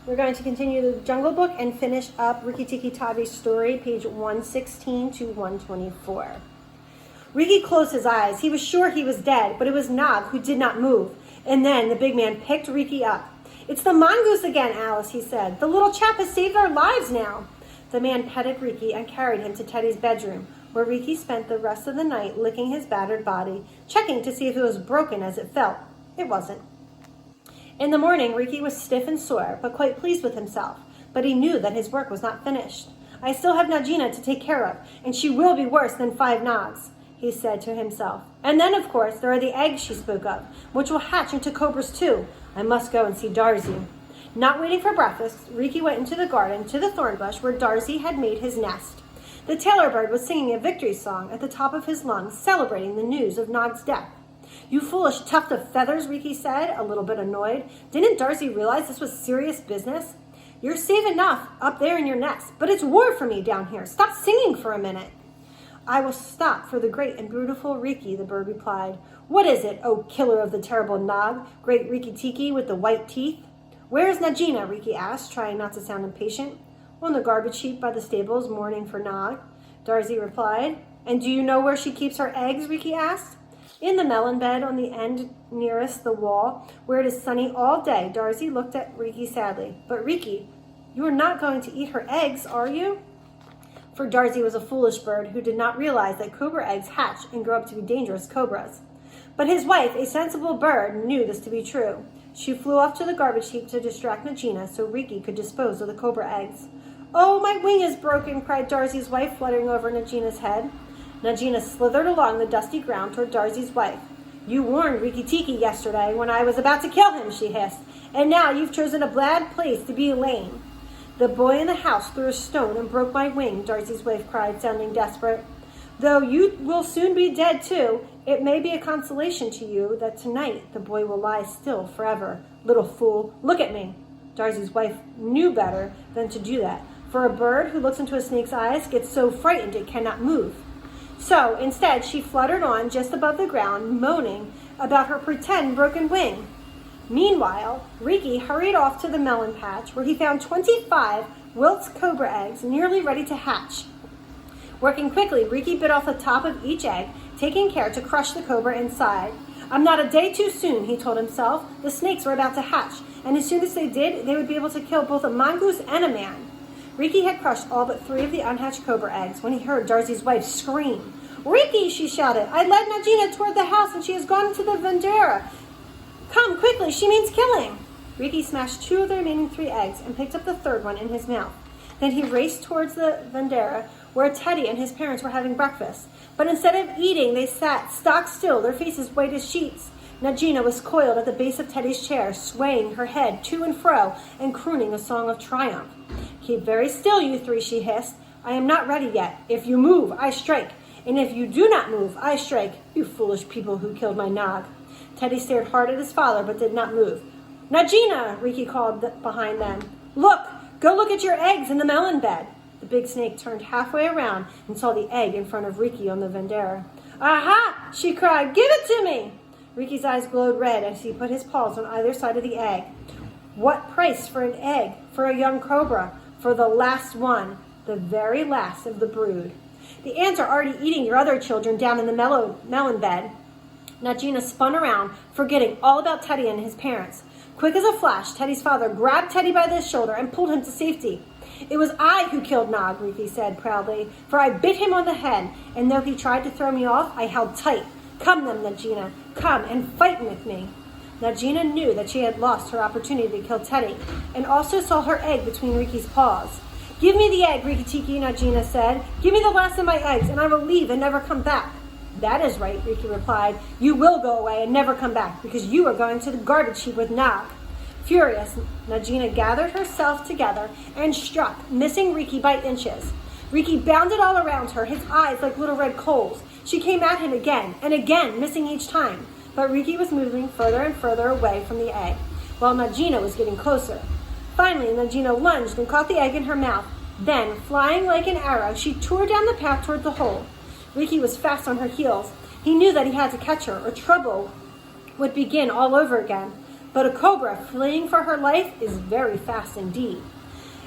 We're going to continue the Jungle Book and finish up Rikki Tikki Tavi's story, page 116 to 124. Rikki closed his eyes. He was sure he was dead, but it was Nog who did not move. And then the big man picked Rikki up. "It's the mongoose again, Alice," he said. "The little chap has saved our lives now." The man petted Rikki and carried him to Teddy's bedroom, where Rikki spent the rest of the night licking his battered body, checking to see if it was broken as it felt. It wasn't. In the morning, Rikki was stiff and sore, but quite pleased with himself. But he knew that his work was not finished. "I still have Najina to take care of, and she will be worse than 5 Nogs," he said to himself. "And then, of course, there are the eggs she spoke of, which will hatch into cobras too. I must go and see Darzee." Not waiting for breakfast, Rikki went into the garden to the thorn bush where Darzee had made his nest. The tailor bird was singing a victory song at the top of his lungs, celebrating the news of Nog's death. "You foolish tuft of feathers," Rikki said, a little bit annoyed. "Didn't Darzee realize this was serious business? You're safe enough up there in your nest, but it's war for me down here. Stop singing for a minute." "I will stop for the great and beautiful Rikki," the bird replied. "What is it, O killer of the terrible Nog, great Rikki Tikki with the white teeth?" "Where is Najina?" Rikki asked, trying not to sound impatient. "On the garbage heap by the stables, mourning for Nog," Darzee replied. "And do you know where she keeps her eggs?" Rikki asked. "In the melon bed on the end nearest the wall, where it is sunny all day." Darzee looked at Rikki sadly. "But Rikki, you are not going to eat her eggs, are you?" For Darzee was a foolish bird who did not realize that cobra eggs hatch and grow up to be dangerous cobras. But his wife, a sensible bird, knew this to be true. She flew off to the garbage heap to distract Najina so Rikki could dispose of the cobra eggs. "Oh, my wing is broken," cried Darzee's wife, fluttering over Najina's head. Najina slithered along the dusty ground toward Darzee's wife. "You warned Rikki Tikki yesterday when I was about to kill him," she hissed, "and now you've chosen a bad place to be lame." "The boy in the house threw a stone and broke my wing," Darzee's wife cried, sounding desperate. "Though you will soon be dead too, it may be a consolation to you that tonight the boy will lie still forever. Little fool, look at me." Darzee's wife knew better than to do that, for a bird who looks into a snake's eyes gets so frightened it cannot move. So instead she fluttered on just above the ground, moaning about her pretend broken wing. Meanwhile, Rikki hurried off to the melon patch, where he found 25 Wilt's cobra eggs nearly ready to hatch. Working quickly, Rikki bit off the top of each egg, taking care to crush the cobra inside. "I'm not a day too soon," he told himself. The snakes were about to hatch, and as soon as they did, they would be able to kill both a mongoose and a man. Rikki had crushed all but 3 of the unhatched cobra eggs when he heard Darzee's wife scream. "Rikki," she shouted, "I led Najina toward the house and she has gone into the Vendera. Come quickly, she means killing." Rikki smashed 2 of the remaining 3 eggs and picked up the 3rd one in his mouth. Then he raced towards the Vendera, where Teddy and his parents were having breakfast. But instead of eating, they sat stock still, their faces white as sheets. Najina was coiled at the base of Teddy's chair, swaying her head to and fro and crooning a song of triumph. "Keep very still, you 3, she hissed. "I am not ready yet. If you move, I strike. And if you do not move, I strike. You foolish people who killed my Nog." Teddy stared hard at his father, but did not move. "Najina," Rikki called behind them. Go look at your eggs in the melon bed." The big snake turned halfway around and saw the egg in front of Rikki on the Vendera. "Aha!" she cried. "Give it to me!" Rikki's eyes glowed red as he put his paws on either side of the egg. What price for an egg for a young cobra? For the last one, the very last of the brood. "The ants are already eating your other children down in the melon bed." Najina spun around, forgetting all about Teddy and his parents. Quick as a flash, Teddy's father grabbed Teddy by the shoulder and pulled him to safety. "It was I who killed Nog," Rikki said proudly, "for I bit him on the head, and though he tried to throw me off, I held tight. Come then, Najina, come and fight with me." Najina knew that she had lost her opportunity to kill Teddy, and also saw her egg between Rikki's paws. "Give me the egg, Rikki Tikki," Najina said. "Give me the last of my eggs, and I will leave and never come back." "That is right," Rikki replied. "You will go away and never come back, because you are going to the garbage heap with Nog." Furious, Najina gathered herself together and struck, missing Rikki by inches. Rikki bounded all around her, his eyes like little red coals. She came at him again and again, missing each time. But Rikki was moving further and further away from the egg, while Najina was getting closer. Finally, Najina lunged and caught the egg in her mouth. Then, flying like an arrow, she tore down the path toward the hole. Rikki was fast on her heels. He knew that he had to catch her, or trouble would begin all over again. but a cobra fleeing for her life is very fast indeed.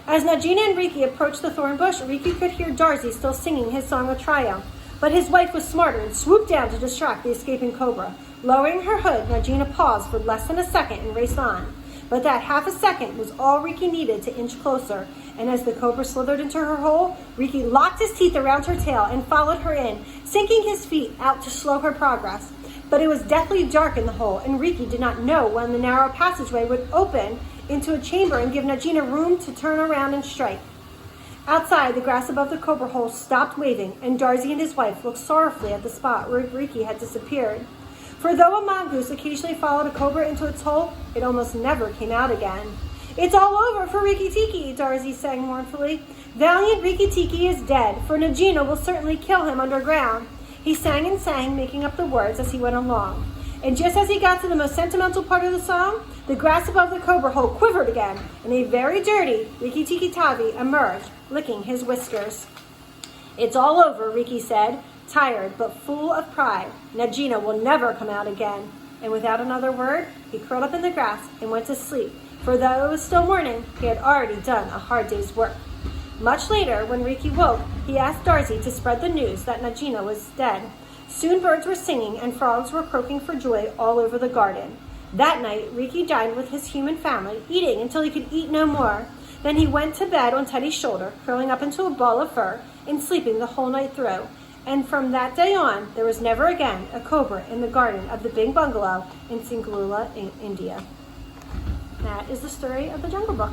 As Najina and Riki approached the thorn bush, Riki could hear Darzee still singing his song of triumph, but his wife was smarter and swooped down to distract the escaping cobra. Lowering her hood, Najina paused for less than a second and raced on. But that half a second was all Riki needed to inch closer, and as the cobra slithered into her hole, Riki locked his teeth around her tail and followed her in, sinking his feet out to slow her progress. But it was deathly dark in the hole, and Riki did not know when the narrow passageway would open into a chamber and give Najina room to turn around and strike. Outside, the grass above the cobra hole stopped waving, and Darzee and his wife looked sorrowfully at the spot where Riki had disappeared. For though a mongoose occasionally followed a cobra into its hole, it almost never came out again. "It's all over for Riki Tiki," Darzee sang mournfully. "Valiant Riki Tiki is dead, for Najina will certainly kill him underground." He sang and sang, making up the words as he went along. And just as he got to the most sentimental part of the song, the grass above the cobra hole quivered again, and a very dirty Riki Tiki Tavi emerged, licking his whiskers. "It's all over," Riki said, tired but full of pride. "Najina will never come out again." And without another word, he curled up in the grass and went to sleep, for though it was still morning, he had already done a hard day's work. Much later, when Riki woke, he asked Darzee to spread the news that Najina was dead. Soon birds were singing and frogs were croaking for joy all over the garden. That night, Riki dined with his human family, eating until he could eat no more. Then he went to bed on Teddy's shoulder, curling up into a ball of fur and sleeping the whole night through. And from that day on, there was never again a cobra in the garden of the big bungalow in Singalula, India. That is the story of the Jungle Book.